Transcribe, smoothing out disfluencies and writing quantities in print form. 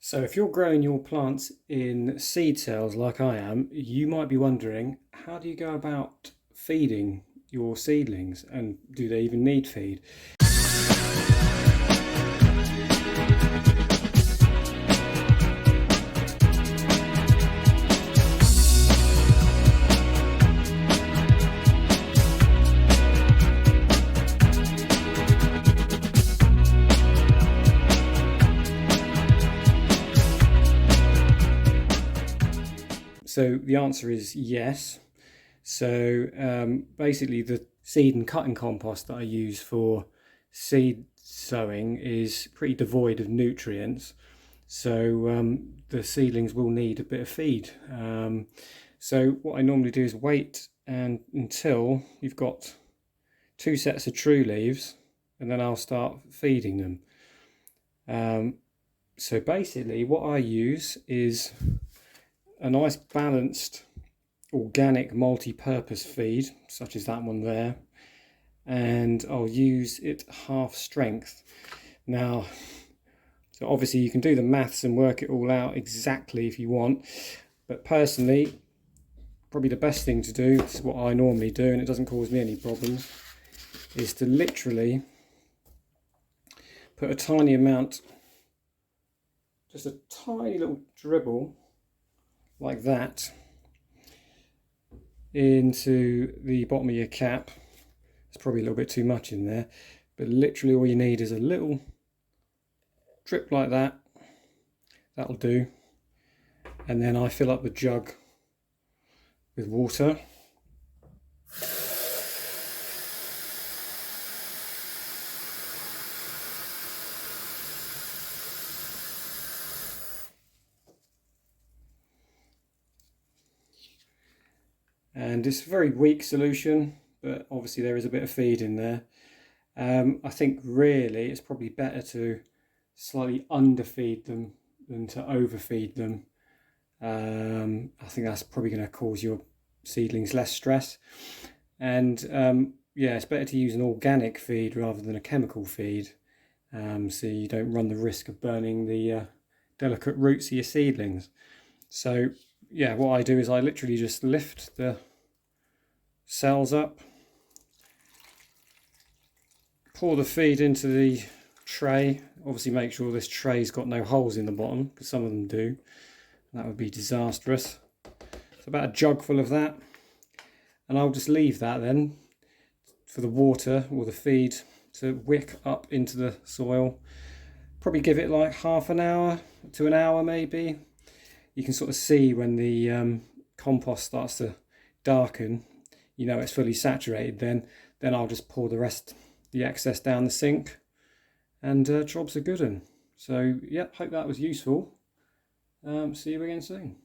So if you're growing your plants in seed cells like I am, you might be wondering, how do you go about feeding your seedlings, and do they even need feed? So the answer is yes. So basically the seed and cutting compost that I use for seed sowing is pretty devoid of nutrients. So the seedlings will need a bit of feed. So what I normally do is wait until you've got 2 sets of true leaves, and then I'll start feeding them. So basically what I use is a nice balanced organic multi-purpose feed, such as that one there, and I'll use it half strength. Now, so obviously you can do the maths and work it all out exactly if you want, but personally, probably the best thing to do, this is what I normally do and it doesn't cause me any problems, is to literally put a tiny amount, just a tiny little dribble like that, into the bottom of your cap. It's probably a little bit too much in there, but literally all you need is a little drip like that. That'll do. And then I fill up the jug with water. And it's a very weak solution, but obviously there is a bit of feed in there. I think really it's probably better to slightly underfeed them than to overfeed them. I think that's probably going to cause your seedlings less stress. And yeah, it's better to use an organic feed rather than a chemical feed, so you don't run the risk of burning the delicate roots of your seedlings. So yeah, what I do is I literally just lift the cells up, pour the feed into the tray. Obviously make sure this tray's got no holes in the bottom, because some of them do. That would be disastrous. So about a jug full of that, and I'll just leave that then for the water or the feed to wick up into the soil. Probably give it like half an hour to an hour maybe. You can sort of see when the compost starts to darken, you know it's fully saturated. Then I'll just pour the excess down the sink, and jobs are good. So yeah, hope that was useful. See you again soon.